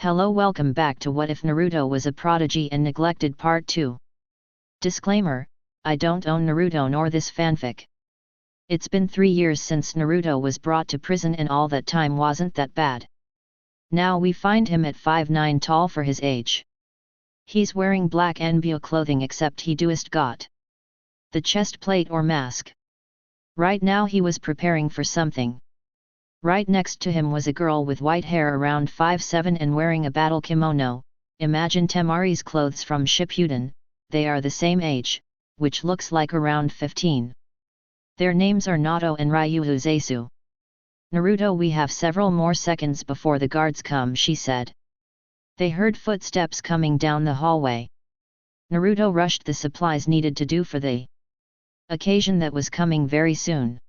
Hello, welcome back to What If Naruto Was a Prodigy and Neglected Part 2. Disclaimer, I don't own Naruto nor this fanfic. It's been 3 years since Naruto was brought to prison and all that time wasn't that bad. Now we find him at 5'9" tall for his age. He's wearing black Enbyo clothing except he doest got the chest plate or mask. Right now he was preparing for something. Right next to him was a girl with white hair around 5'7" and wearing a battle kimono. Imagine Temari's clothes from Shippuden. They are the same age, which looks like around 15. Their names are Naruto and Ryuuzuesu. Naruto, we have several more seconds before the guards come, she said. They heard footsteps coming down the hallway. Naruto rushed the supplies needed to do for the occasion that was coming very soon.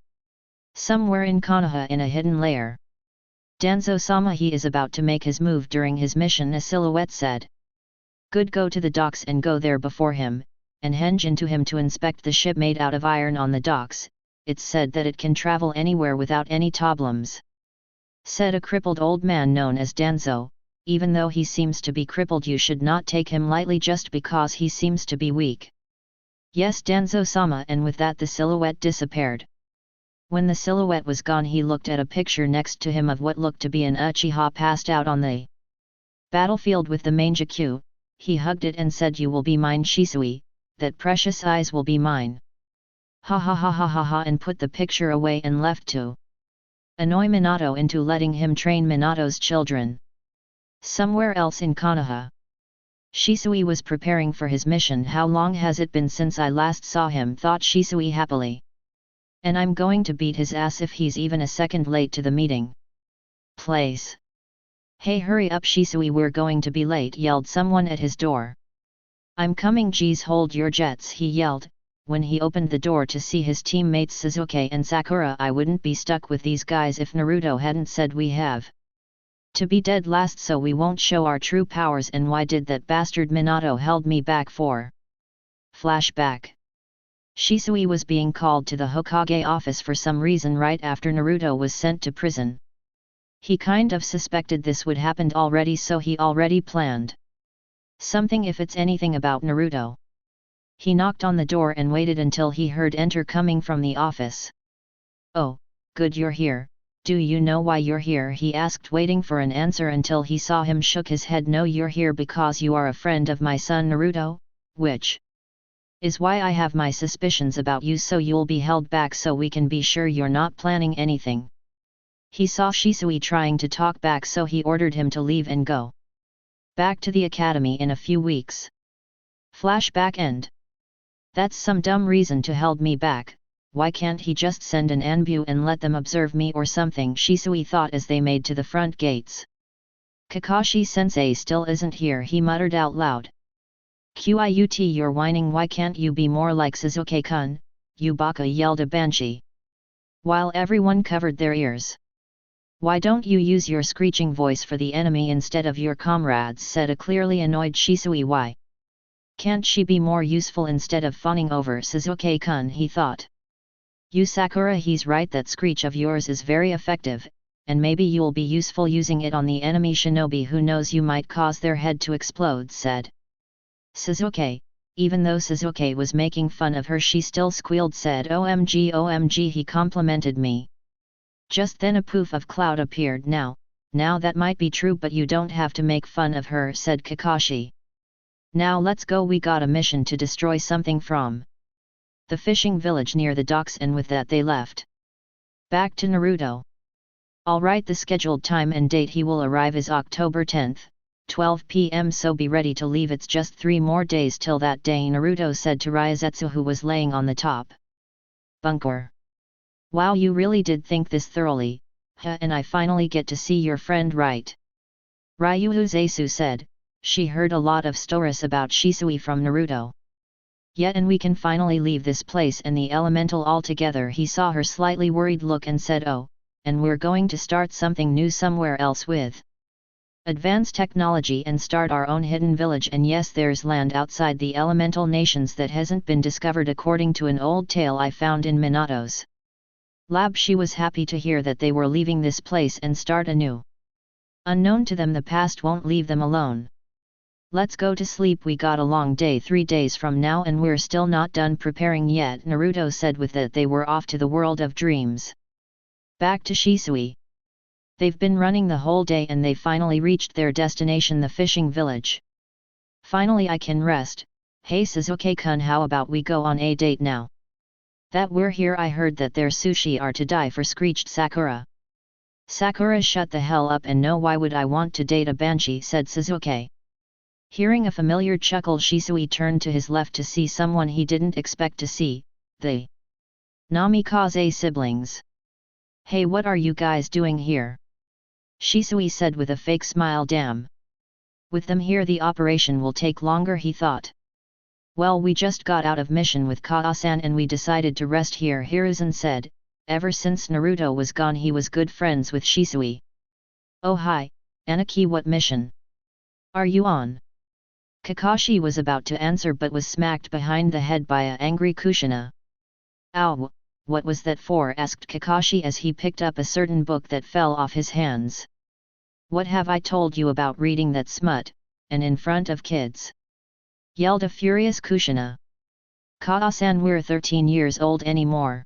Somewhere in Konoha, in a hidden lair. Danzo-sama, he is about to make his move during his mission, a silhouette said. Good, go to the docks and go there before him, and henge into him to inspect the ship made out of iron on the docks. It's said that it can travel anywhere without any problems. Said a crippled old man known as Danzo. Even though he seems to be crippled, you should not take him lightly just because he seems to be weak. Yes, Danzo-sama, and with that the silhouette disappeared. When the silhouette was gone, he looked at a picture next to him of what looked to be an Uchiha passed out on the battlefield with the Mangekyou. He hugged it and said, "You will be mine, Shisui, that precious eyes will be mine." Ha ha ha ha ha ha, and put the picture away and left to annoy Minato into letting him train Minato's children. Somewhere else in Konoha, Shisui was preparing for his mission. How long has it been since I last saw him, thought Shisui happily. And I'm going to beat his ass if he's even a second late to the meeting place. Hey, hurry up Shisui, we're going to be late, yelled someone at his door. I'm coming, geez, hold your jets, he yelled, when he opened the door to see his teammates Sasuke and Sakura. I wouldn't be stuck with these guys if Naruto hadn't said we have to be dead last so we won't show our true powers, and why did that bastard Minato held me back for? Flashback. Shisui was being called to the Hokage office for some reason right after Naruto was sent to prison. He kind of suspected this would happen already, so he already planned something if it's anything about Naruto. He knocked on the door and waited until he heard enter coming from the office. Oh, good, you're here. Do you know why you're here? He asked, waiting for an answer until he saw him shook his head. No, you're here because you are a friend of my son Naruto, which is why I have my suspicions about you, so you'll be held back so we can be sure you're not planning anything. He saw Shisui trying to talk back, so he ordered him to leave and go back to the academy in a few weeks. Flashback end. That's some dumb reason to hold me back. Why can't he just send an Anbu and let them observe me or something? Shisui thought as they made to the front gates. Kakashi-sensei still isn't here, he muttered out loud. Qiut, you're whining, why can't you be more like Sasuke-kun? You baka, yelled a banshee, while everyone covered their ears. Why don't you use your screeching voice for the enemy instead of your comrades, said a clearly annoyed Shisui. Why can't she be more useful instead of fawning over Sasuke-kun, he thought. You Sakura, he's right, that screech of yours is very effective, and maybe you'll be useful using it on the enemy shinobi. Who knows, you might cause their head to explode, said Sasuke. Even though Sasuke was making fun of her, she still squealed, said, OMG OMG, he complimented me. Just then a poof of cloud appeared. Now that might be true, but you don't have to make fun of her, said Kakashi. Now let's go, we got a mission to destroy something from the fishing village near the docks, and with that they left. Back to Naruto. Alright, the scheduled time and date he will arrive is October 10th. 12 p.m. so be ready to leave, it's just 3 more days till that day, Naruto said to Ryazetsu, who was laying on the top bunker. Wow, you really did think this thoroughly, huh, and I finally get to see your friend, right? Ryuuzuesu said. She heard a lot of stories about Shisui from Naruto. Yet, and we can finally leave this place and the elemental altogether. He saw her slightly worried look and said, oh, and we're going to start something new somewhere else with advanced technology and start our own hidden village, and yes, there's land outside the elemental nations that hasn't been discovered according to an old tale I found in Minato's lab. She was happy to hear that they were leaving this place and start anew. Unknown to them, the past won't leave them alone. Let's go to sleep, we got a long day 3 days from now and we're still not done preparing yet, Naruto said. With that they were off to the world of dreams. Back to Shisui. They've been running the whole day and they finally reached their destination, the fishing village. Finally I can rest. Hey Sasuke-kun, how about we go on a date now? That we're here, I heard that their sushi are to die for, screeched Sakura. Sakura, shut the hell up and no, why would I want to date a banshee, said Sasuke. Hearing a familiar chuckle, Shisui turned to his left to see someone he didn't expect to see, the Namikaze siblings. Hey, what are you guys doing here? Shisui said with a fake smile. Damn. With them here the operation will take longer, he thought. Well, we just got out of mission with Kaa-san and we decided to rest here, Hiruzen said. Ever since Naruto was gone he was good friends with Shisui. Oh hi, Aniki, what mission are you on? Kakashi was about to answer but was smacked behind the head by a angry Kushina. Ow, what was that for, asked Kakashi as he picked up a certain book that fell off his hands. What have I told you about reading that smut, and in front of kids? Yelled a furious Kushina. Kaa-san, we're 13 years old anymore,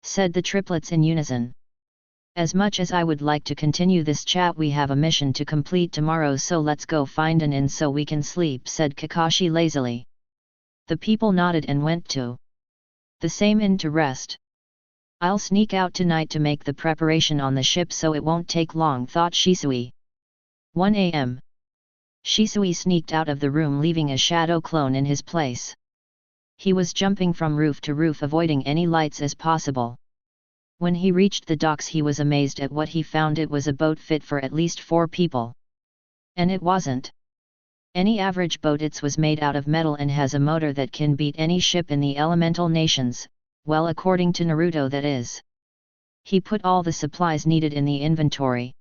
said the triplets in unison. As much as I would like to continue this chat, we have a mission to complete tomorrow, so let's go find an inn so we can sleep, said Kakashi lazily. The people nodded and went to the same inn to rest. I'll sneak out tonight to make the preparation on the ship so it won't take long, thought Shisui. 1 a.m. Shisui sneaked out of the room, leaving a shadow clone in his place. He was jumping from roof to roof, avoiding any lights as possible. When he reached the docks he was amazed at what he found. It was a boat fit for at least 4 people. And it wasn't any average boat, it was made out of metal and has a motor that can beat any ship in the elemental nations, well, according to Naruto, that is. He put all the supplies needed in the inventory.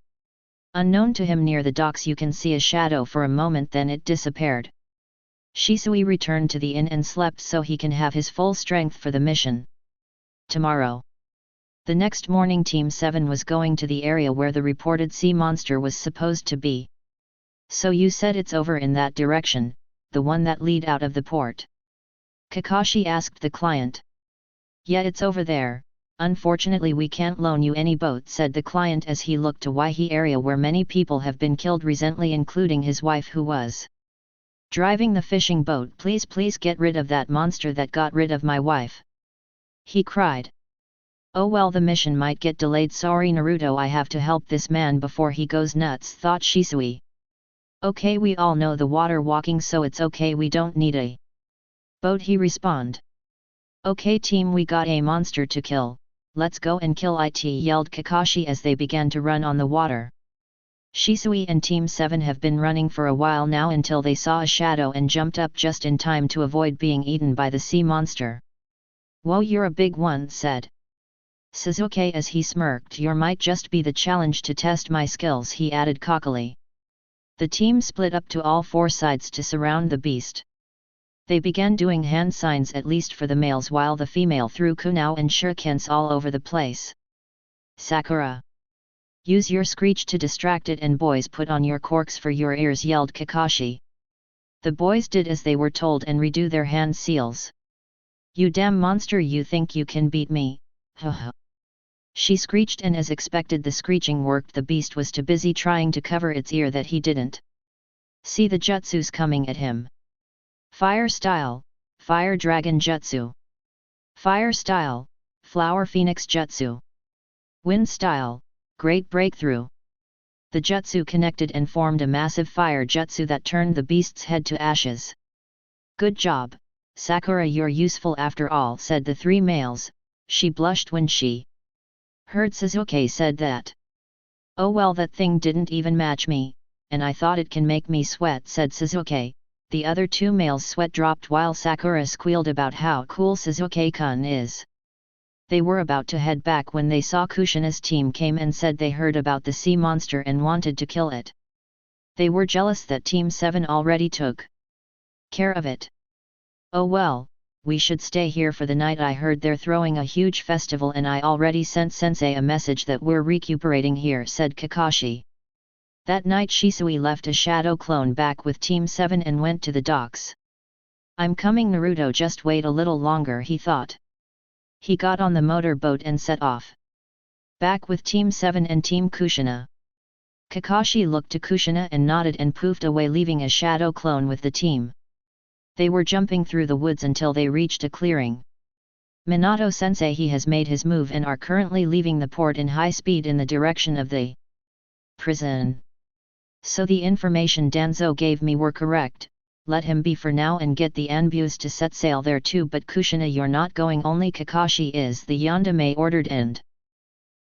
Unknown to him, near the docks you can see a shadow for a moment, then it disappeared. Shisui returned to the inn and slept so he can have his full strength for the mission tomorrow. The next morning Team 7 was going to the area where the reported sea monster was supposed to be. So you said it's over in that direction, the one that lead out of the port? Kakashi asked the client. Yeah, it's over there. Unfortunately we can't loan you any boat, said the client as he looked to Waihi area where many people have been killed recently, including his wife who was driving the fishing boat. Please get rid of that monster that got rid of my wife, he cried. Oh well, the mission might get delayed, sorry Naruto, I have to help this man before he goes nuts, thought Shisui. Okay, we all know the water walking, so it's okay, we don't need a boat, he responded. Okay team, we got a monster to kill, let's go and kill it, yelled Kakashi as they began to run on the water. Shisui and Team 7 have been running for a while now until they saw a shadow and jumped up just in time to avoid being eaten by the sea monster. Whoa, you're a big one, said Sasuke as he smirked. You might just be the challenge to test my skills, he added cockily. The team split up to all 4 sides to surround the beast. They began doing hand signs, at least for the males, while the female threw kunao and shurikens all over the place. Sakura, use your screech to distract it, and boys, put on your corks for your ears, yelled Kakashi. The boys did as they were told and redo their hand seals. You damn monster, you think you can beat me? Haha. She screeched, and as expected the screeching worked. The beast was too busy trying to cover its ear that he didn't see the jutsus coming at him. Fire style, Fire Dragon Jutsu. Fire style, Flower Phoenix Jutsu. Wind style, Great Breakthrough. The jutsu connected and formed a massive fire jutsu that turned the beast's head to ashes. Good job, Sakura, you're useful after all, said the 3 males. She blushed when she heard Sasuke said that. Oh well, that thing didn't even match me, and I thought it can make me sweat, said Sasuke. The other 2 males' sweat dropped while Sakura squealed about how cool Sasuke-kun is. They were about to head back when they saw Kushina's team came and said they heard about the sea monster and wanted to kill it. They were jealous that Team 7 already took care of it. Oh well, we should stay here for the night. I heard they're throwing a huge festival and I already sent Sensei a message that we're recuperating here, said Kakashi. That night Shisui left a shadow clone back with Team 7 and went to the docks. "I'm coming Naruto, just wait a little longer," he thought. He got on the motor boat and set off. Back with Team 7 and Team Kushina. Kakashi looked to Kushina and nodded and poofed away, leaving a shadow clone with the team. They were jumping through the woods until they reached a clearing. "Minato-sensei, he has made his move and are currently leaving the port in high speed in the direction of the prison. So the information Danzo gave me were correct. Let him be for now and get the Anbus to set sail there too, but Kushina, you're not going, only Kakashi is," the Yandere ordered and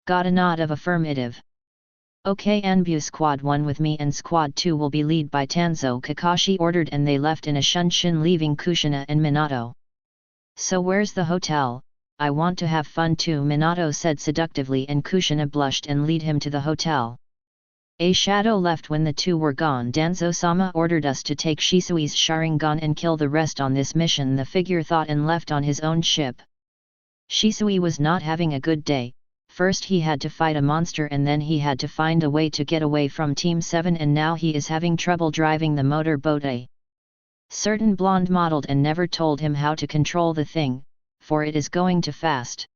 got a nod of affirmative. "Okay, Anbu Squad 1 with me and Squad 2 will be led by Danzo," Kakashi ordered, and they left in a shunshin, leaving Kushina and Minato. "So where's the hotel? I want to have fun too," Minato said seductively, and Kushina blushed and led him to the hotel. A shadow left when the two were gone. "Danzo-sama ordered us to take Shisui's Sharingan and kill the rest on this mission," the figure thought, and left on his own ship. Shisui was not having a good day. First he had to fight a monster and then he had to find a way to get away from Team 7, and now he is having trouble driving the motor boat. A certain blonde modeled and never told him how to control the thing, for it is going too fast.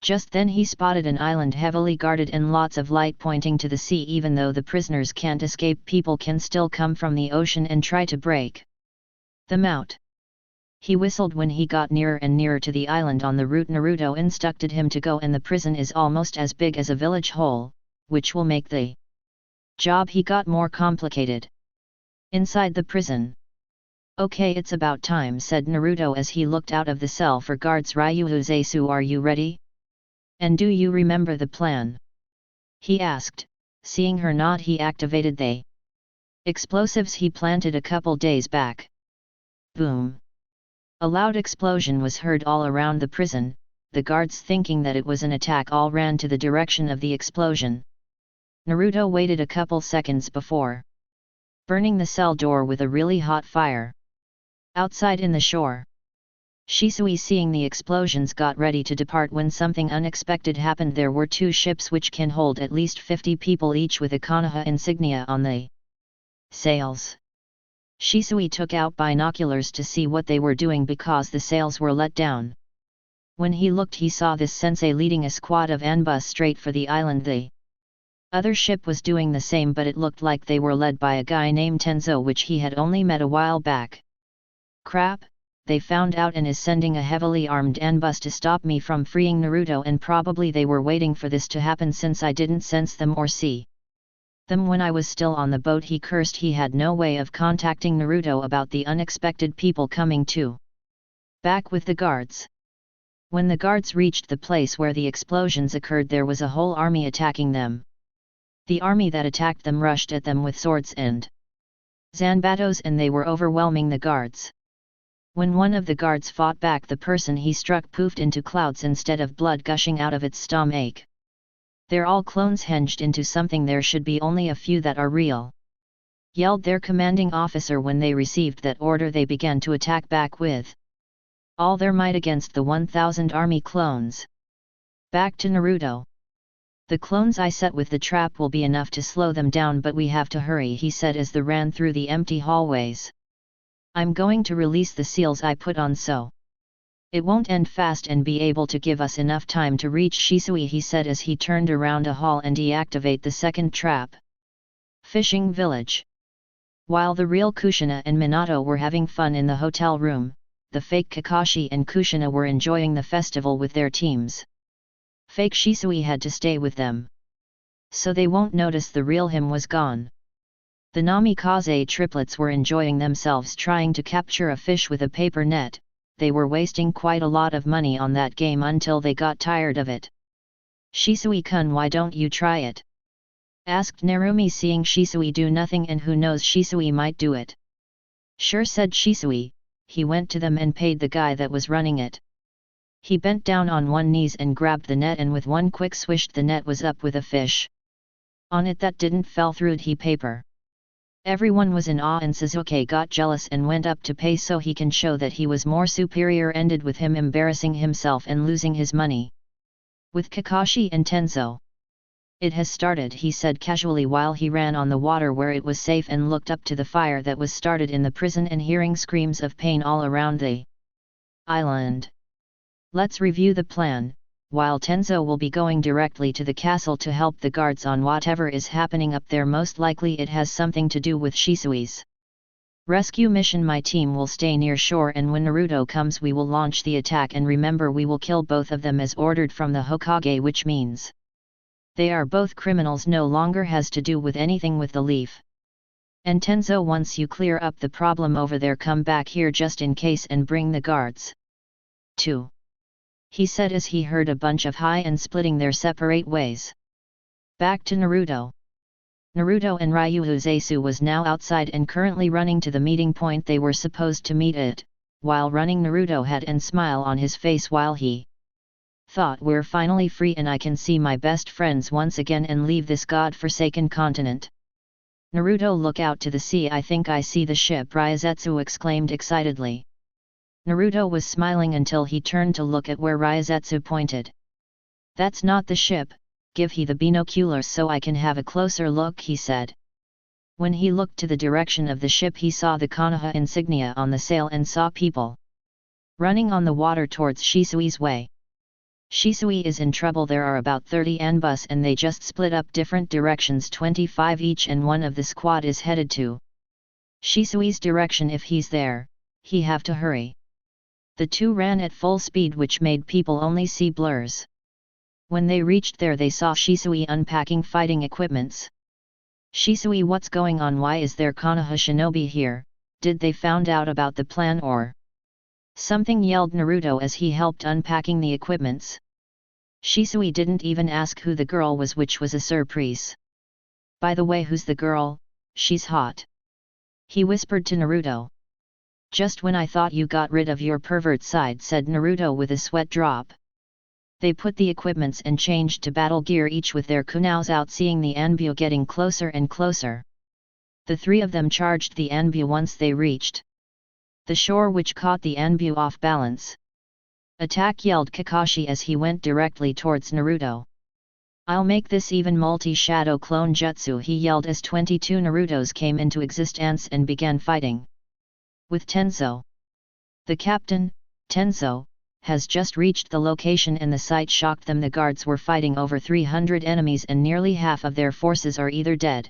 Just then he spotted an island heavily guarded and lots of light pointing to the sea. Even though the prisoners can't escape, people can still come from the ocean and try to break them out. He whistled when he got nearer and nearer to the island on the route Naruto instructed him to go, and the prison is almost as big as a village whole, which will make the job he got more complicated. Inside the prison. "Okay, it's about time," said Naruto as he looked out of the cell for guards. "Ryuhu-Zaisu, are you ready? And do you remember the plan?" he asked. Seeing her nod, he activated the explosives he planted a couple days back. Boom! A loud explosion was heard all around the prison. The guards, thinking that it was an attack, all ran to the direction of the explosion. Naruto waited a couple seconds before burning the cell door with a really hot fire. Outside in the shore, Shisui, seeing the explosions, got ready to depart when something unexpected happened. There were two ships which can hold at least 50 people each, with a Konoha insignia on the sails. Shisui took out binoculars to see what they were doing because the sails were let down. When he looked, he saw this sensei leading a squad of Anbus straight for the island. The other ship was doing the same, but it looked like they were led by a guy named Tenzo, which he had only met a while back. "Crap, they found out and is sending a heavily armed Anbus to stop me from freeing Naruto, and probably they were waiting for this to happen since I didn't sense them or see them when I was still on the boat," he cursed. He had no way of contacting Naruto about the unexpected people coming too. Back with the guards. When the guards reached the place where the explosions occurred, there was a whole army attacking them. The army that attacked them rushed at them with swords and zanbatos, and they were overwhelming the guards. When one of the guards fought back, the person he struck poofed into clouds instead of blood gushing out of its stomach. "They're all clones hinged into something. There should be only a few that are real," yelled their commanding officer. When they received that order, they began to attack back with all their might against the 1,000 army clones. Back to Naruto. "The clones I set with the trap will be enough to slow them down, but we have to hurry," he said as they ran through the empty hallways. "I'm going to release the seals I put on so it won't end fast and be able to give us enough time to reach Shisui," he said as he turned around a hall and deactivate the second trap. Fishing village. While the real Kushina and Minato were having fun in the hotel room, the fake Kakashi and Kushina were enjoying the festival with their teams. Fake Shisui had to stay with them, so they won't notice the real him was gone. The Namikaze triplets were enjoying themselves trying to capture a fish with a paper net. They were wasting quite a lot of money on that game until they got tired of it. "Shisui-kun, why don't you try it?" asked Narumi, seeing Shisui do nothing, and who knows, Shisui might do it. "Sure," said Shisui. He went to them and paid the guy that was running it. He bent down on one knees and grabbed the net, and with one quick swish the net was up with a fish on it that didn't fell through the paper. Everyone was in awe, and Sasuke got jealous and went up to pay so he can show that he was more superior. Ended with him embarrassing himself and losing his money with Kakashi and Tenzo. It has started, he said casually while he ran on the water where it was safe and looked up to the fire that was started in the prison and hearing screams of pain all around the island. Let's review the plan. While Tenzo will be going directly to the castle to help the guards on whatever is happening up there, most likely it has something to do with Shisui's rescue mission. My team will stay near shore, and when Naruto comes we will launch the attack, and remember we will kill both of them as ordered from the Hokage, which means they are both criminals, no longer has to do with anything with the leaf. And Tenzo, once you clear up the problem over there, come back here just in case and bring the guards too, he said as he heard a bunch of hi and splitting their separate ways. Back to Naruto. Naruto and Ryuuzuesu was now outside and currently running to the meeting point they were supposed to meet at. While running, Naruto had a smile on his face while he thought, we're finally free and I can see my best friends once again and leave this god-forsaken continent. Naruto, look out to the sea, I think I see the ship, Ryuzetsu exclaimed excitedly. Naruto was smiling until he turned to look at where Ryuzetsu pointed. That's not the ship, give he the binoculars so I can have a closer look, he said. When he looked to the direction of the ship he saw the Konoha insignia on the sail and saw people running on the water towards Shisui's way. Shisui is in trouble, there are about 30 anbus and they just split up different directions, 25 each, and one of the squad is headed to Shisui's direction. If he's there, he have to hurry. The two ran at full speed, which made people only see blurs. When they reached there they saw Shisui unpacking fighting equipments. Shisui, what's going on? Why is there Konoha shinobi here? Did they found out about the plan or something? Yelled Naruto as he helped unpacking the equipments. Shisui didn't even ask who the girl was, which was a surprise. By the way, who's the girl? She's hot, he whispered to Naruto. Just when I thought you got rid of your pervert side, said Naruto with a sweat drop. They put the equipments and changed to battle gear, each with their kunaos out, seeing the Anbu getting closer and closer. The three of them charged the Anbu once they reached the shore, which caught the Anbu off balance. Attack, yelled Kakashi as he went directly towards Naruto. I'll make this even multi-shadow clone jutsu, he yelled as 22 Narutos came into existence and began fighting with Tenzo. The captain, Tenzo, has just reached the location and the sight shocked them. The guards were fighting over 300 enemies and nearly half of their forces are either dead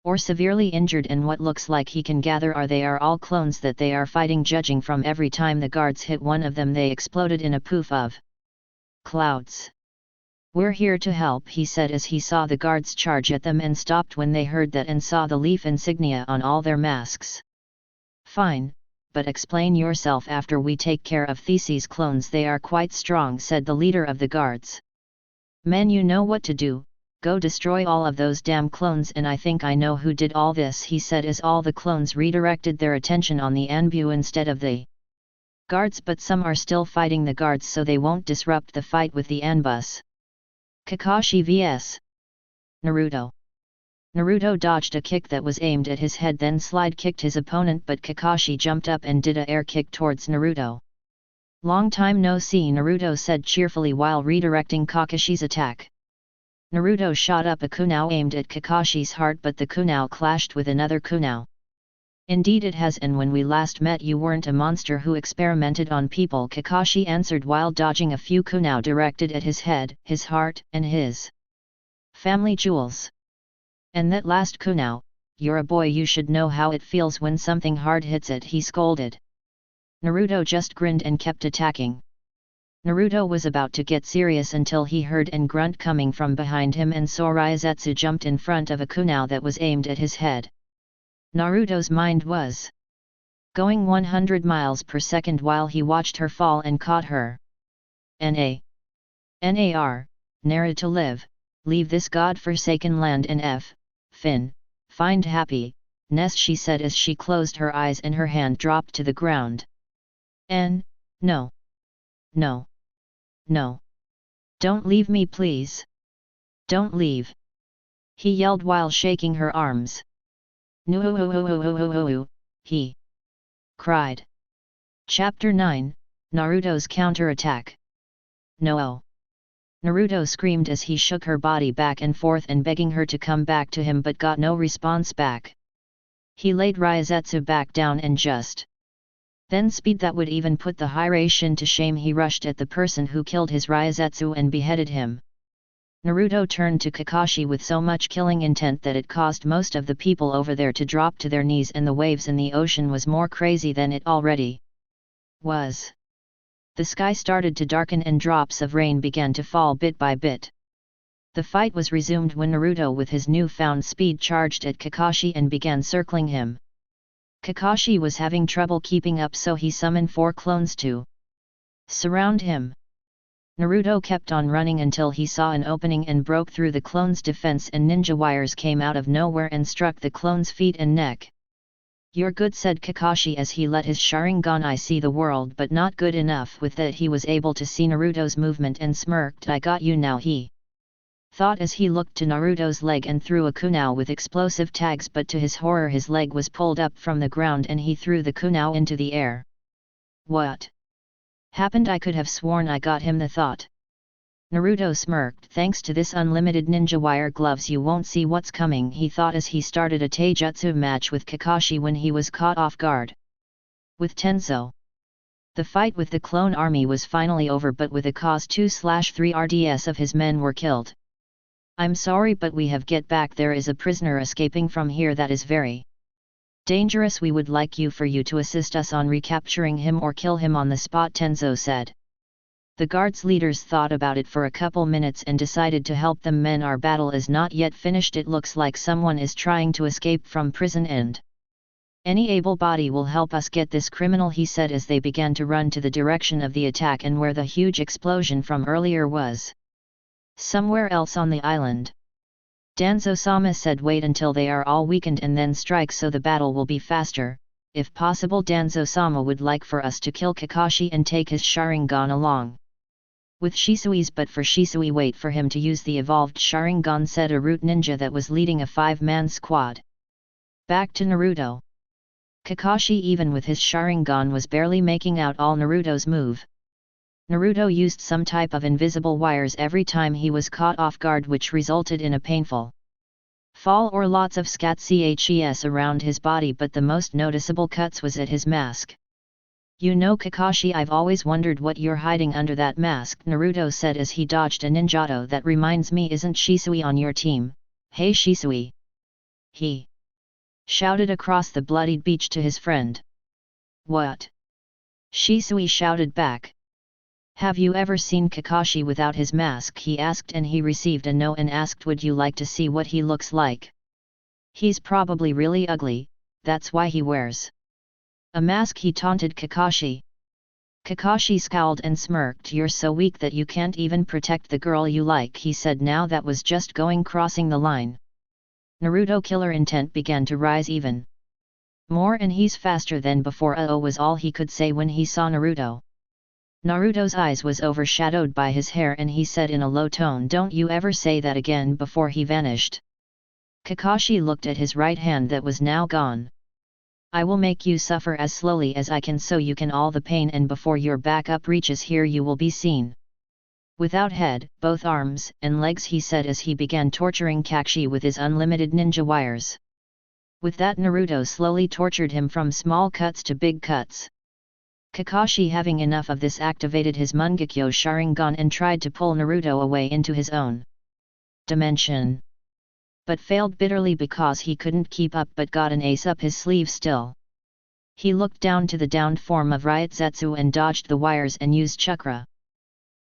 or severely injured, and what looks like he can gather are they are all clones that they are fighting. Judging from every time the guards hit one of them they exploded in a poof of clouds. We're here to help, he said as he saw the guards charge at them and stopped when they heard that and saw the leaf insignia on all their masks. Fine, but explain yourself after we take care of Theseus' clones, they are quite strong, said the leader of the guards. Men, you know what to do, go destroy all of those damn clones, and I think I know who did all this, he said as all the clones redirected their attention on the Anbu instead of the guards, but some are still fighting the guards so they won't disrupt the fight with the Anbus. Kakashi vs Naruto. Naruto dodged a kick that was aimed at his head, then slide kicked his opponent, but Kakashi jumped up and did a air kick towards Naruto. Long time no see, Naruto said cheerfully while redirecting Kakashi's attack. Naruto shot up a kunao aimed at Kakashi's heart, but the kunao clashed with another kunao. Indeed it has, and when we last met you weren't a monster who experimented on people, Kakashi answered while dodging a few kunao directed at his head, his heart, and his family jewels. And that last kunao, you're a boy, you should know how it feels when something hard hits it, he scolded. Naruto just grinned and kept attacking. Naruto was about to get serious until he heard a grunt coming from behind him and saw Ryuzetsu jumped in front of a kunao that was aimed at his head. Naruto's mind was going 100 miles per second while he watched her fall and caught her. Nar, Naruto live, leave this god-forsaken land and find happy, nest, she said as she closed her eyes and her hand dropped to the ground. No. No. No. Don't leave me, please. Don't leave. He yelled while shaking her arms. No, he cried. Chapter 9, Naruto's Counterattack. No. Naruto screamed as he shook her body back and forth and begging her to come back to him but got no response back. He laid Raizetsu back down and just then speed that would even put the Hiraishin to shame. He rushed at the person who killed his Raizetsu and beheaded him. Naruto turned to Kakashi with so much killing intent that it caused most of the people over there to drop to their knees, and the waves in the ocean was more crazy than it already was. The sky started to darken and drops of rain began to fall bit by bit. The fight was resumed when Naruto with his newfound speed charged at Kakashi and began circling him. Kakashi was having trouble keeping up, so he summoned 4 clones to surround him. Naruto kept on running until he saw an opening and broke through the clone's defense, and ninja wires came out of nowhere and struck the clone's feet and neck. "You're good," said Kakashi as he let his Sharingan eye see the world, but not good enough with that he was able to see Naruto's movement and smirked. "I got you now," he thought as he looked to Naruto's leg and threw a kunai with explosive tags, but to his horror his leg was pulled up from the ground and he threw the kunai into the air. "What happened? I could have sworn I got him," the thought. Naruto smirked. "Thanks to this unlimited ninja wire gloves you won't see what's coming," he thought as he started a taijutsu match with Kakashi when he was caught off guard with Tenzo. The fight with the clone army was finally over, but with a cause 2/3 RDS of his men were killed. "I'm sorry, but we have get back. There is a prisoner escaping from here that is very dangerous. We would like you to assist us on recapturing him or kill him on the spot," Tenzo said. The guards' leaders thought about it for a couple minutes and decided to help them. "Men, our battle is not yet finished. It looks like someone is trying to escape from prison and any able body will help us get this criminal," he said as they began to run to the direction of the attack and where the huge explosion from earlier was somewhere else on the island. Danzo-sama said, "Wait until they are all weakened and then strike so the battle will be faster. If possible, Danzo-sama would like for us to kill Kakashi and take his Sharingan along with Shisui's, but for Shisui wait for him to use the evolved Sharingan," said a root ninja that was leading a 5-man squad. Back to Naruto. Kakashi, even with his Sharingan, was barely making out all Naruto's move. Naruto used some type of invisible wires every time he was caught off guard, which resulted in a painful fall or lots of scats around his body, but the most noticeable cuts was at his mask. "You know, Kakashi, I've always wondered what you're hiding under that mask," Naruto said as he dodged a ninjato. "That reminds me, isn't Shisui on your team?" "Hey Shisui!" he shouted across the bloodied beach to his friend. "What?" Shisui shouted back. "Have you ever seen Kakashi without his mask?" he asked, and he received a no and asked, "Would you like to see what he looks like?" "He's probably really ugly, that's why he wears a mask," he taunted Kakashi. Kakashi scowled and smirked. "You're so weak that you can't even protect the girl you like," he said. Now that was just crossing the line. Naruto killer intent began to rise even more, and he's faster than before. Was all he could say when he saw Naruto. Naruto's eyes was overshadowed by his hair and he said in a low tone, "Don't you ever say that again," before he vanished. Kakashi looked at his right hand that was now gone. "I will make you suffer as slowly as I can so you can all the pain, and before your backup reaches here you will be seen without head, both arms and legs," he said as he began torturing Kakashi with his unlimited ninja wires. With that, Naruto slowly tortured him from small cuts to big cuts. Kakashi, having enough of this, activated his Mungekyo Sharingan and tried to pull Naruto away into his own dimension, but failed bitterly because he couldn't keep up, but got an ace up his sleeve still. He looked down to the downed form of Raizetsu and dodged the wires and used chakra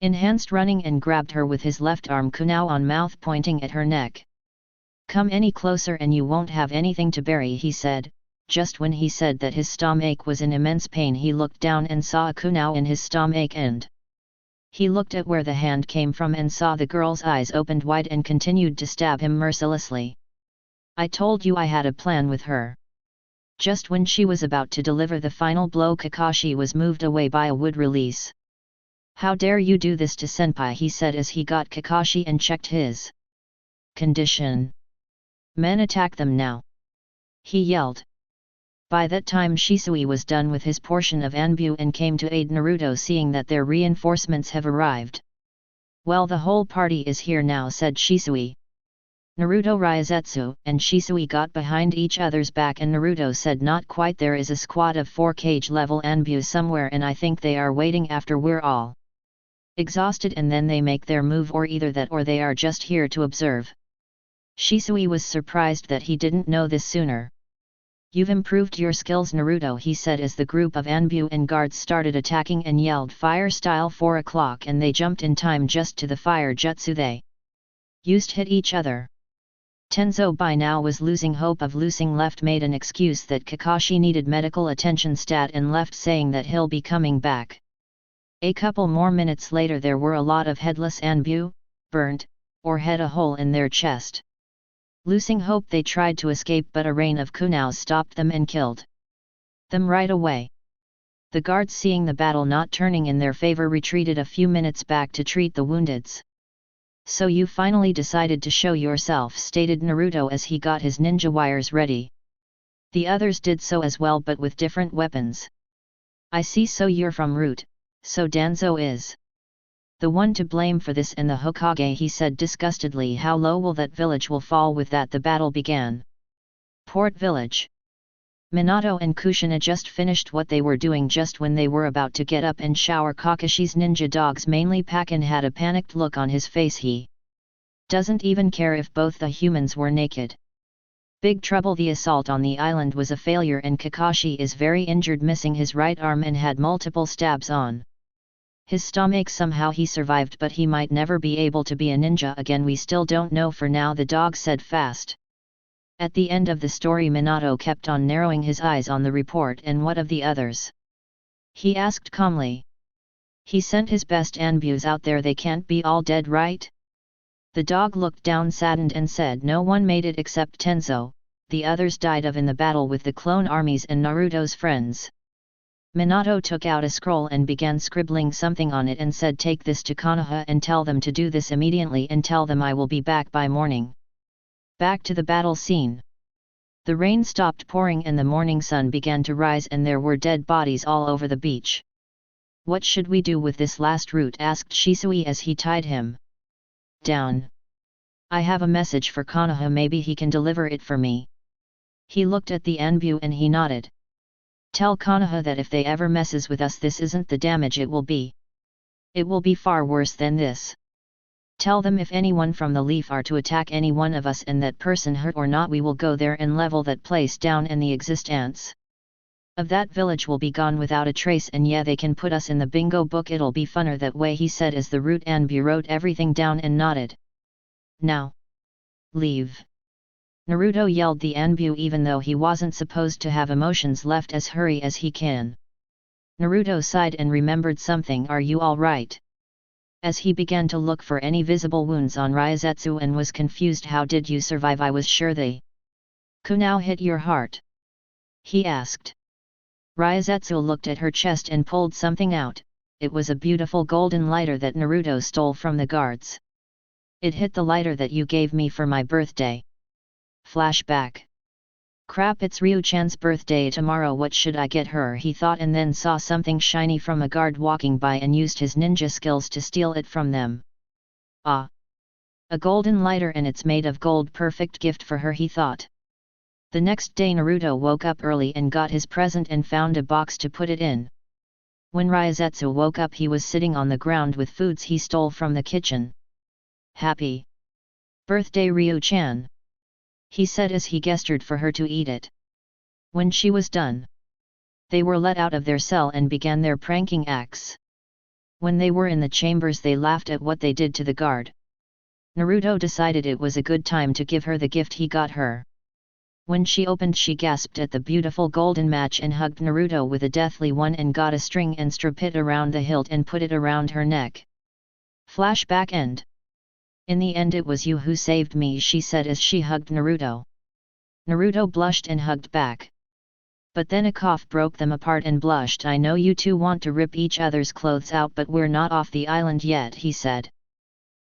enhanced running and grabbed her with his left arm, kunai on mouth, pointing at her neck. "Come any closer and you won't have anything to bury," he said. Just when he said that, his stomach was in immense pain. He looked down and saw a kunai in his stomach, and he looked at where the hand came from and saw the girl's eyes opened wide and continued to stab him mercilessly. "I told you I had a plan with her." Just when she was about to deliver the final blow, Kakashi was moved away by a wood release. "How dare you do this to senpai," he said as he got Kakashi and checked his condition. "Men, attack them now," he yelled. By that time Shisui was done with his portion of Anbu and came to aid Naruto, seeing that their reinforcements have arrived. Well, the whole party is here now, said Shisui. Naruto, Raizetsu, and Shisui got behind each other's back and Naruto said, not quite, there is a squad of 4 cage level Anbu somewhere and I think they are waiting after we're all exhausted and then they make their move, or either that or they are just here to observe. Shisui was surprised that he didn't know this sooner. You've improved your skills, Naruto, he said as the group of Anbu and guards started attacking and yelled fire style 4 o'clock and they jumped in time just to the fire jutsu they used hit each other. Tenzo by now was losing hope of losing, left made an excuse that Kakashi needed medical attention stat and left saying that he'll be coming back. A couple more minutes later there were a lot of headless Anbu, burnt, or had a hole in their chest. Losing hope they tried to escape but a rain of kunaus stopped them and killed them right away. The guards, seeing the battle not turning in their favor, retreated a few minutes back to treat the woundeds. So you finally decided to show yourself, stated Naruto as he got his ninja wires ready. The others did so as well but with different weapons. I see, so you're from Root, so Danzo is the one to blame for this and the Hokage, he said disgustedly. How low will that village will fall? With that the battle began. Port Village. Minato and Kushina just finished what they were doing just when they were about to get up and shower. Kakashi's ninja dogs, mainly Pakin, had a panicked look on his face. He doesn't even care if both the humans were naked. Big trouble. The assault on the island was a failure and Kakashi is very injured, missing his right arm and had multiple stabs on his stomach. Somehow he survived but he might never be able to be a ninja again. We still don't know for now, the dog said fast. At the end of the story, Minato kept on narrowing his eyes on the report. And what of the others? He asked calmly. He sent his best Anbus out there, they can't be all dead, right? The dog looked down saddened and said, no one made it except Tenzo, the others died of in the battle with the clone armies and Naruto's friends. Minato took out a scroll and began scribbling something on it and said, take this to Konoha and tell them to do this immediately and tell them I will be back by morning. Back to the battle scene. The rain stopped pouring and the morning sun began to rise and there were dead bodies all over the beach. What should we do with this last root? Asked Shisui as he tied him down. I have a message for Konoha, maybe he can deliver it for me. He looked at the Anbu and he nodded. Tell Konoha that if they ever messes with us, this isn't the damage it will be. It will be far worse than this. Tell them if anyone from the Leaf are to attack any one of us and that person hurt or not, we will go there and level that place down and the existence of that village will be gone without a trace, and yeah, they can put us in the bingo book, it'll be funner that way, he said as the Root Anbu wrote everything down and nodded. Now, leave. Naruto yelled the Anbu even though he wasn't supposed to have emotions left, as hurry as he can. Naruto sighed and remembered something. Are you all right? As he began to look for any visible wounds on Raizetsu and was confused. How did you survive? I was sure the kunai hit your heart. He asked. Raizetsu looked at her chest and pulled something out. It was a beautiful golden lighter that Naruto stole from the guards. It hit the lighter that you gave me for my birthday. Flashback. Crap, it's Ryu-chan's birthday tomorrow, what should I get her? He thought, and then saw something shiny from a guard walking by and used his ninja skills to steal it from them. Ah! A golden lighter, and it's made of gold, perfect gift for her, he thought. The next day Naruto woke up early and got his present and found a box to put it in. When Raizetsu woke up, he was sitting on the ground with foods he stole from the kitchen. Happy birthday, Ryu-chan, he said as he gestured for her to eat it. When she was done, they were let out of their cell and began their pranking acts. When they were in the chambers, they laughed at what they did to the guard. Naruto decided it was a good time to give her the gift he got her. When she opened, she gasped at the beautiful golden match and hugged Naruto with a deathly one and got a string and strap it around the hilt and put it around her neck. Flashback end. In the end, it was you who saved me, she said as she hugged Naruto. Naruto blushed and hugged back. But then a cough broke them apart and blushed. I know you two want to rip each other's clothes out, but we're not off the island yet, he said.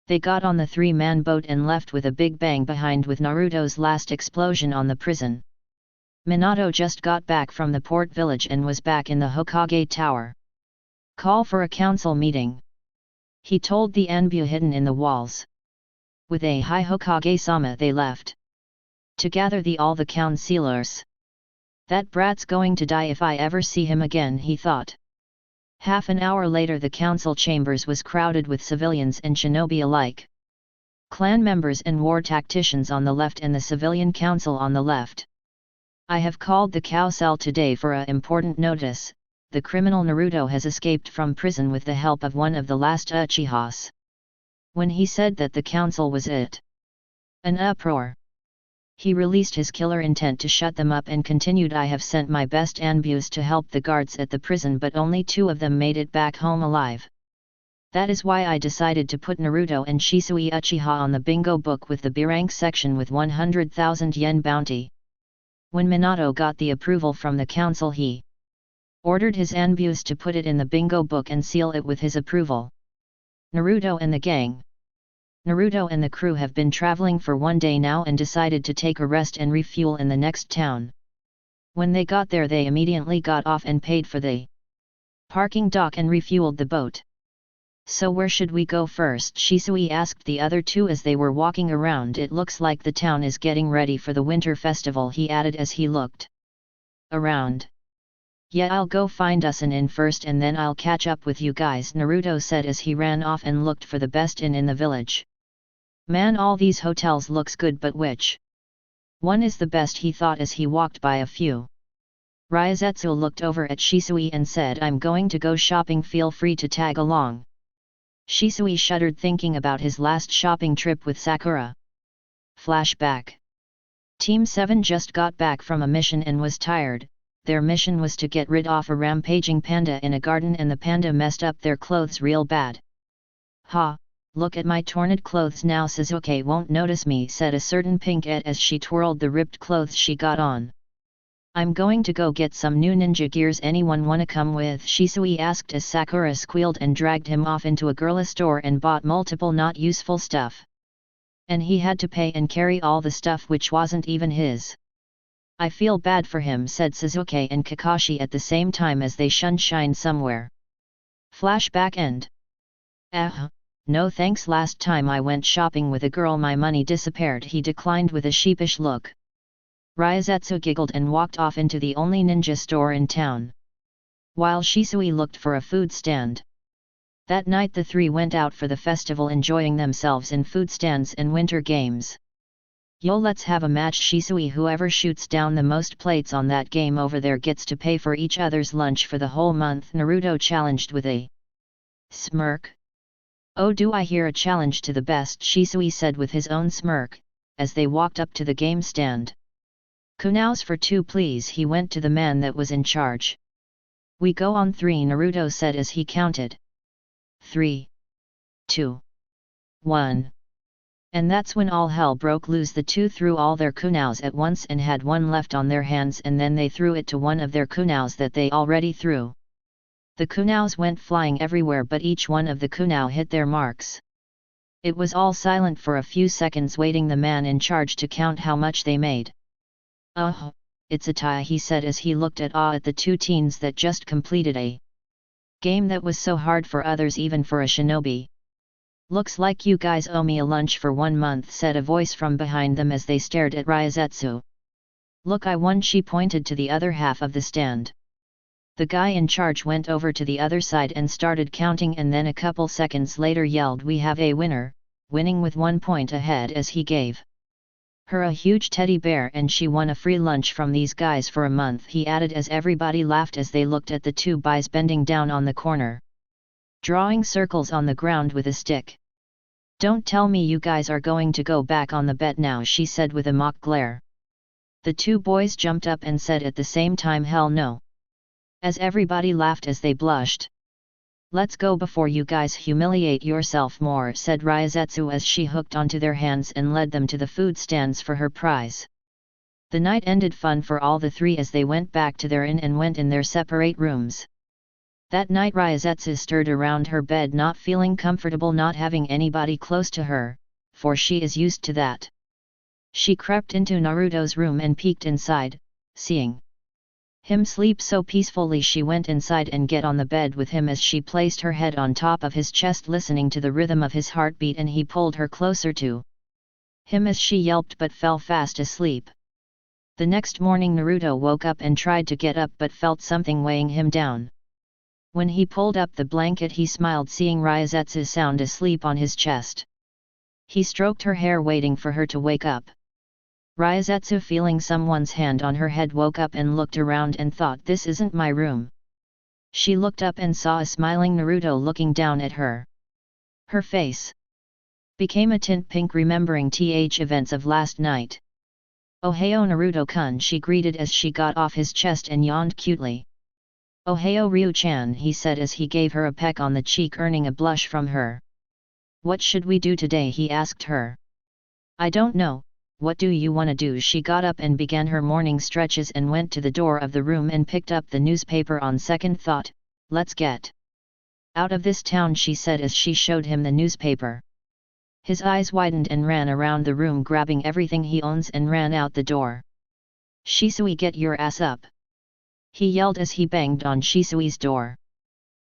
They got on the 3-man boat and left with a big bang behind, with Naruto's last explosion on the prison. Minato just got back from the port village and was back in the Hokage tower. Call for a council meeting. he told the Anbu hidden in the walls. With a high Hokage-sama they left. To gather all the councilors. That brat's going to die if I ever see him again, he thought. Half an hour later the council chambers was crowded with civilians and shinobi alike. Clan members and war tacticians on the left and the civilian council on the left. I have called the council today for a important notice. The criminal Naruto has escaped from prison with the help of one of the last Uchihas. When he said that the council was it. An uproar. He released his killer intent to shut them up and continued, I have sent my best Anbus to help the guards at the prison, but only 2 of them made it back home alive. That is why I decided to put Naruto and Shisui Uchiha on the bingo book with the B-rank section with 100,000 yen bounty. When Minato got the approval from the council, he ordered his Anbus to put it in the bingo book and seal it with his approval. Naruto and the gang. Naruto and the crew have been traveling for 1 day now and decided to take a rest and refuel in the next town. When they got there they immediately got off and paid for the parking dock and refueled the boat. So where should we go first? Shisui asked the other 2 as they were walking around. It looks like the town is getting ready for the winter festival, he added as he looked around. Yeah, I'll go find us an inn first and then I'll catch up with you guys, Naruto said as he ran off and looked for the best inn in the village. Man, all these hotels looks good, but which one is the best, he thought as he walked by a few. Ryozetsu looked over at Shisui and said, I'm going to go shopping, feel free to tag along. Shisui shuddered thinking about his last shopping trip with Sakura. Flashback. Team 7 just got back from a mission and was tired. Their mission was to get rid of a rampaging panda in a garden and the panda messed up their clothes real bad. Ha, look at my torn clothes now, Sasuke won't notice me, said a certain Pinkette as she twirled the ripped clothes she got on. I'm going to go get some new ninja gears, anyone wanna come with? Shisui asked as Sakura squealed and dragged him off into a girl store and bought multiple not useful stuff. And he had to pay and carry all the stuff which wasn't even his. I feel bad for him, said Sasuke and Kakashi at the same time as they shined somewhere. Flashback end. No thanks, last time I went shopping with a girl my money disappeared, he declined with a sheepish look. Ryozetsu giggled and walked off into the only ninja store in town. While Shisui looked for a food stand. That night the 3 went out for the festival, enjoying themselves in food stands and winter games. Yo, let's have a match, Shisui. Whoever shoots down the most plates on that game over there gets to pay for each other's lunch for the whole month, Naruto challenged with a smirk. Oh, do I hear a challenge to the best, Shisui said with his own smirk, as they walked up to the game stand. Kunaus for 2 please, he went to the man that was in charge. We go on 3, Naruto said as he counted. 3, 2, 1. And that's when all hell broke loose. The 2 threw all their kunaus at once and had one left on their hands, and then they threw it to one of their kunaus that they already threw. The kunaus went flying everywhere, but each one of the kunau hit their marks. It was all silent for a few seconds, waiting the man in charge to count how much they made. Oh, it's a tie, he said as he looked at the 2 teens that just completed a game that was so hard for others, even for a shinobi. Looks like you guys owe me a lunch for 1 month, said a voice from behind them as they stared at Ryozetsu. Look, I won, she pointed to the other half of the stand. The guy in charge went over to the other side and started counting, and then a couple seconds later yelled, we have a winner, winning with 1 point ahead, as he gave her a huge teddy bear and she won a free lunch from these guys for a month, he added as everybody laughed as they looked at the 2 boys bending down on the corner, drawing circles on the ground with a stick. Don't tell me you guys are going to go back on the bet now, she said with a mock glare. The 2 boys jumped up and said at the same time, hell no. As everybody laughed as they blushed. Let's go before you guys humiliate yourself more, said Ryozetsu as she hooked onto their hands and led them to the food stands for her prize. The night ended fun for all the 3 as they went back to their inn and went in their separate rooms. That night Ryozetsu stirred around her bed, not feeling comfortable not having anybody close to her, for she is used to that. She crept into Naruto's room and peeked inside, seeing him sleep so peacefully. She went inside and get on the bed with him as she placed her head on top of his chest, listening to the rhythm of his heartbeat, and he pulled her closer to him as she yelped but fell fast asleep. The next morning Naruto woke up and tried to get up but felt something weighing him down. When he pulled up the blanket he smiled, seeing Ryosetsu sound asleep on his chest. He stroked her hair waiting for her to wake up. Ryosetsu, feeling someone's hand on her head, woke up and looked around and thought, "This isn't my room." She looked up and saw a smiling Naruto looking down at her. Her face became a tint pink, remembering events of last night. "Ohayo Naruto-kun," she greeted as she got off his chest and yawned cutely. "Ohayo Ryu-chan," he said as he gave her a peck on the cheek, earning a blush from her. "What should we do today?" he asked her. "I don't know, what do you wanna do?" She got up and began her morning stretches and went to the door of the room and picked up the newspaper. On second thought, "Let's get out of this town," she said as she showed him the newspaper. His eyes widened and ran around the room, grabbing everything he owns and ran out the door. "Shisui, get your ass up!" he yelled as he banged on Shisui's door.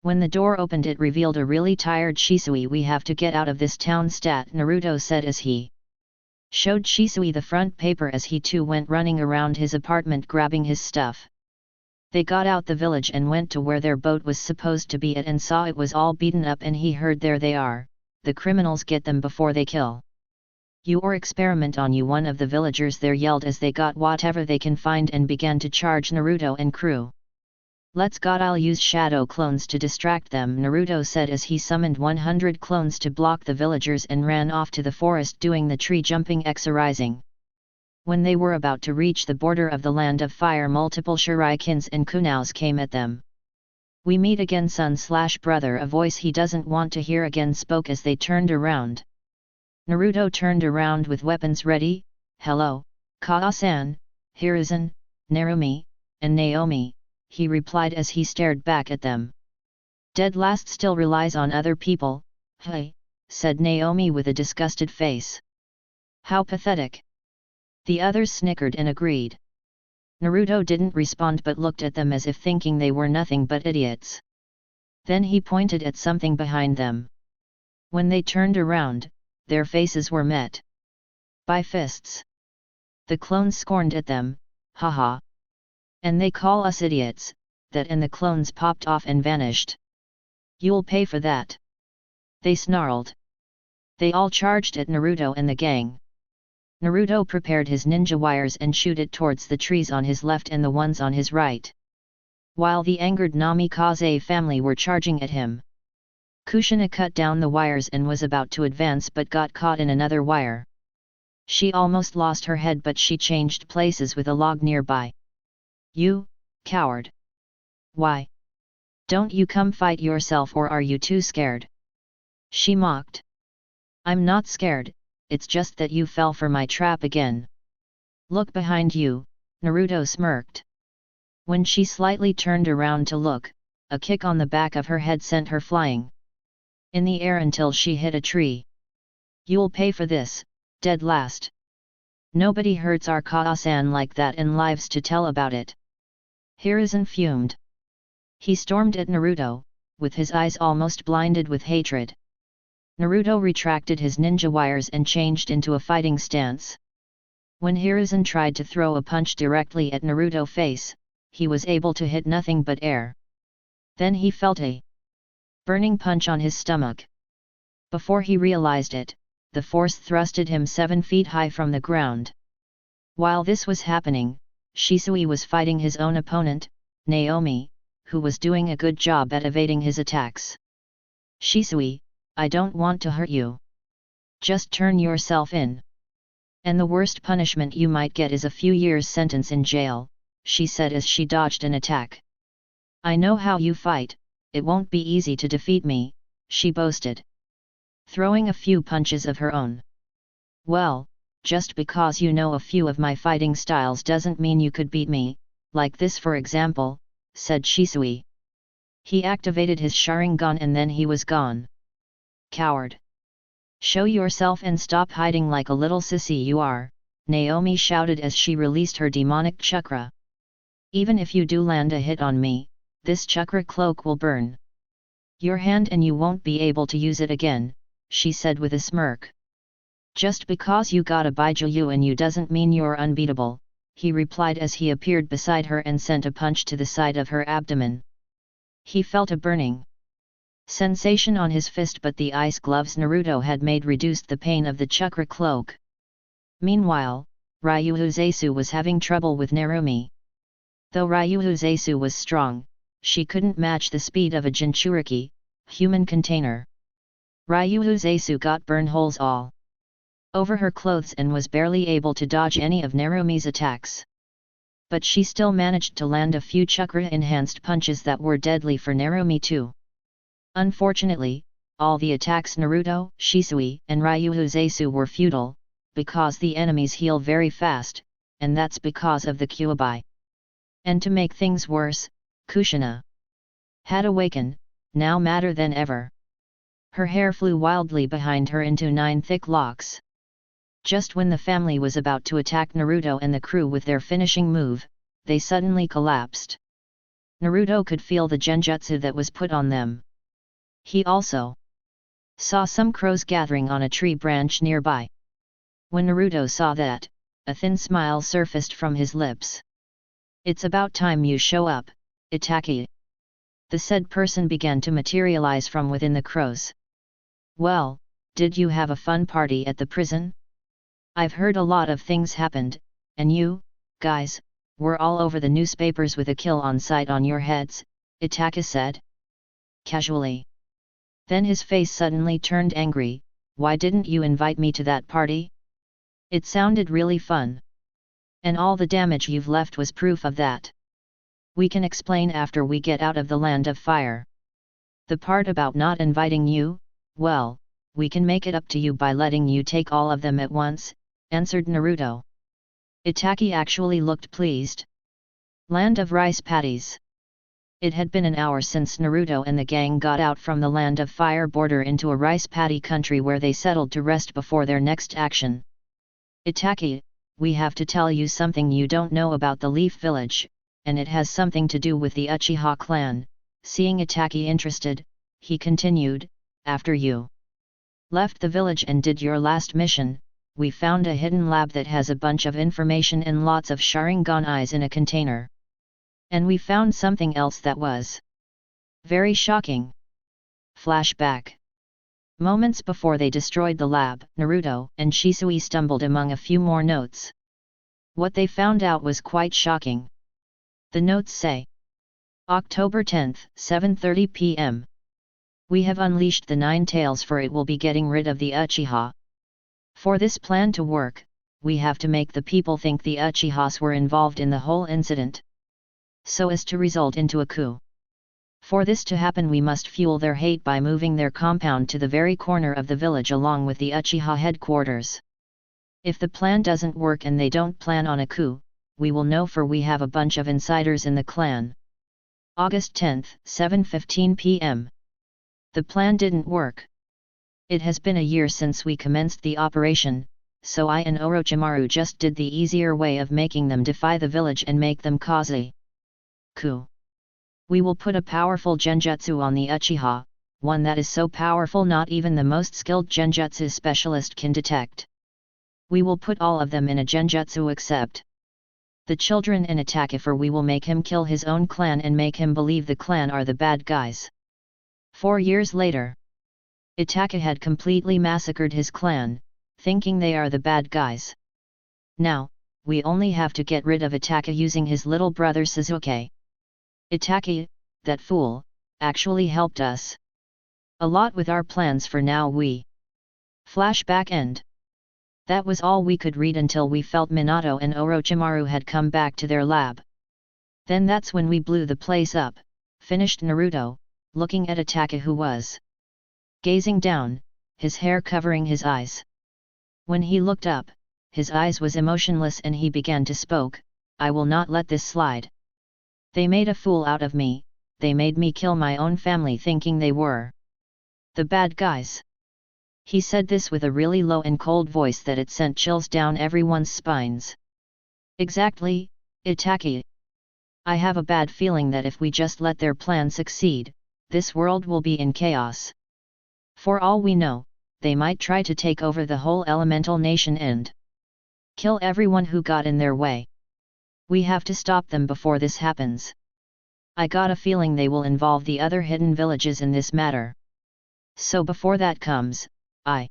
When the door opened it revealed a really tired Shisui. "We have to get out of this town stat," Naruto said as he showed Shisui the front paper as he too went running around his apartment grabbing his stuff. They got out the village and went to where their boat was supposed to be at and saw it was all beaten up, and he heard, "There they are, the criminals, get them before they kill you or experiment on you," one of the villagers there yelled as they got whatever they can find and began to charge Naruto and crew. "Let's go, I'll use shadow clones to distract them," Naruto said as he summoned 100 clones to block the villagers and ran off to the forest doing the tree jumping exercising. When they were about to reach the border of the land of fire, multiple shurikens and kunaus came at them. "We meet again, son/brother," a voice he doesn't want to hear again spoke as they turned around. Naruto turned around with weapons ready. "Hello, Kaa-san, Hiruzen, Narumi, and Naomi," he replied as he stared back at them. "Dead last still relies on other people, hey," said Naomi with a disgusted face. "How pathetic." The others snickered and agreed. Naruto didn't respond but looked at them as if thinking they were nothing but idiots. Then he pointed at something behind them. When they turned around, their faces were met by fists. The clones scorned at them, "Haha. And they call us idiots," that, and the clones popped off and vanished. "You'll pay for that," they snarled. They all charged at Naruto and the gang. Naruto prepared his ninja wires and shoot it towards the trees on his left and the ones on his right, while the angered Namikaze family were charging at him. Kushina cut down the wires and was about to advance but got caught in another wire. She almost lost her head, but she changed places with a log nearby. "You, coward! Why don't you come fight yourself, or are you too scared?" she mocked. "I'm not scared, it's just that you fell for my trap again. Look behind you," Naruto smirked. When she slightly turned around to look, a kick on the back of her head sent her flying in the air until she hit a tree. "You'll pay for this, dead last. Nobody hurts our Kaa-san like that and lives to tell about it." Hiruzen fumed. He stormed at Naruto, with his eyes almost blinded with hatred. Naruto retracted his ninja wires and changed into a fighting stance. When Hiruzen tried to throw a punch directly at Naruto's face, he was able to hit nothing but air. Then he felt a burning punch on his stomach. Before he realized it, the force thrusted him 7 feet high from the ground. While this was happening, Shisui was fighting his own opponent, Naomi, who was doing a good job at evading his attacks. "Shisui, I don't want to hurt you. Just turn yourself in. And the worst punishment you might get is a few years' sentence in jail," she said as she dodged an attack. "I know how you fight, it won't be easy to defeat me," she boasted, throwing a few punches of her own. "Well, just because you know a few of my fighting styles doesn't mean you could beat me, like this for example," said Shisui. He activated his Sharingan and then he was gone. "Coward! Show yourself and stop hiding like a little sissy you are," Naomi shouted as she released her demonic chakra. Even if you do land a hit on me, this chakra cloak will burn your hand and you won't be able to use it again, she said with a smirk. Just because you got a Baijuyu doesn't mean you're unbeatable, he replied as he appeared beside her and sent a punch to the side of her abdomen. He felt a burning sensation on his fist, but the ice gloves Naruto had made reduced the pain of the chakra cloak. Meanwhile, Ryuhuzesu was having trouble with Narumi. Though Ryuhuzesu was strong, she couldn't match the speed of a Jinchuriki, human container. Ryuhuzesu got burn holes all over her clothes and was barely able to dodge any of Narumi's attacks. But she still managed to land a few chakra-enhanced punches that were deadly for Narumi too. Unfortunately, all the attacks Naruto, Shisui, and Ryuhuzesu were futile, because the enemies heal very fast, and that's because of the Kyuubi. And to make things worse, Kushina had awakened, now madder than ever. Her hair flew wildly behind her into 9 thick locks. Just when the family was about to attack Naruto and the crew with their finishing move, they suddenly collapsed. Naruto could feel the genjutsu that was put on them. He also saw some crows gathering on a tree branch nearby. When Naruto saw that, a thin smile surfaced from his lips. "It's about time you show up, Itachi." The said person began to materialize from within the crows. "Well, did you have a fun party at the prison? I've heard a lot of things happened, and you, guys, were all over the newspapers with a kill on sight on your heads," Itachi said casually. Then his face suddenly turned angry. "Why didn't you invite me to that party? It sounded really fun. And all the damage you've left was proof of that. We can explain after we get out of the land of fire. The part about not inviting you, well, we can make it up to you by letting you take all of them at once," answered Naruto. Itachi actually looked pleased. Land of rice paddies. It had been an hour since Naruto and the gang got out from the land of fire border into a rice paddy country where they settled to rest before their next action. "Itachi, we have to tell you something you don't know about the Leaf Village, and it has something to do with the Uchiha clan." Seeing Itachi interested, he continued, "After you left the village and did your last mission, we found a hidden lab that has a bunch of information and lots of Sharingan eyes in a container. And we found something else that was very shocking." Flashback. Moments before they destroyed the lab, Naruto and Shisui stumbled among a few more notes. What they found out was quite shocking. The notes say, October 10th, 7:30 p.m. We have unleashed the 9 tails, for it will be getting rid of the Uchiha. For this plan to work, we have to make the people think the Uchihas were involved in the whole incident, so as to result into a coup. For this to happen, we must fuel their hate by moving their compound to the very corner of the village along with the Uchiha headquarters. If the plan doesn't work and they don't plan on a coup, we will know, for we have a bunch of insiders in the clan. August 10th, 7:15 p.m. The plan didn't work. It has been a year since we commenced the operation, so I and Orochimaru just did the easier way of making them defy the village and make them cause a coup. We will put a powerful genjutsu on the Uchiha, one that is so powerful not even the most skilled genjutsu specialist can detect. We will put all of them in a genjutsu except the children and attack, for we will make him kill his own clan and make him believe the clan are the bad guys." 4 years later, Itachi had completely massacred his clan, thinking they are the bad guys. Now, we only have to get rid of Itachi using his little brother Sasuke. Itachi, that fool, actually helped us a lot with our plans. For now we. Flashback end. That was all we could read until we felt Minato and Orochimaru had come back to their lab. Then that's when we blew the place up, finished Naruto, looking at Itachi, who was gazing down, his hair covering his eyes. When he looked up, his eyes was emotionless and he began to spoke, "I will not let this slide. They made a fool out of me, they made me kill my own family thinking they were the bad guys." He said this with a really low and cold voice that it sent chills down everyone's spines. "Exactly, Itachi. I have a bad feeling that if we just let their plan succeed, this world will be in chaos. For all we know, they might try to take over the whole elemental nation and kill everyone who got in their way. We have to stop them before this happens. I got a feeling they will involve the other hidden villages in this matter. So before that comes, I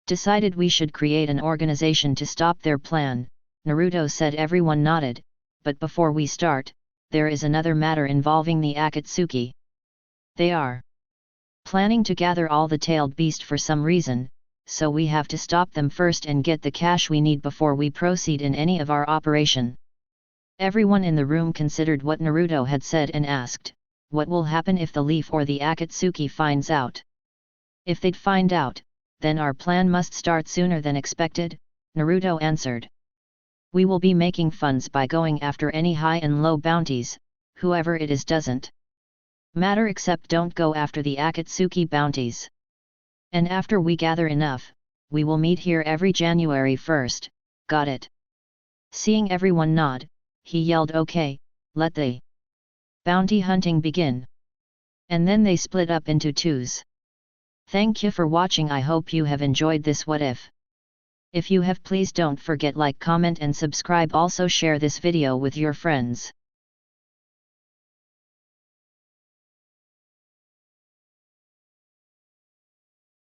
decided we should create an organization to stop their plan, Naruto said. Everyone nodded, but before we start, there is another matter involving the Akatsuki. They are planning to gather all the tailed beast for some reason, so we have to stop them first and get the cash we need before we proceed in any of our operation. Everyone in the room considered what Naruto had said and asked, what will happen if the leaf or the Akatsuki finds out? If they'd find out, then our plan must start sooner than expected, Naruto answered. We will be making funds by going after any high and low bounties, whoever it is doesn't matter, except don't go after the Akatsuki bounties. And after we gather enough, we will meet here every January 1st, got it? Seeing everyone nod, he yelled, okay, let the bounty hunting begin. And then they split up into twos. Thank you for watching. I hope you have enjoyed this what if. If you have, please don't forget like, comment and subscribe. Also share this video with your friends.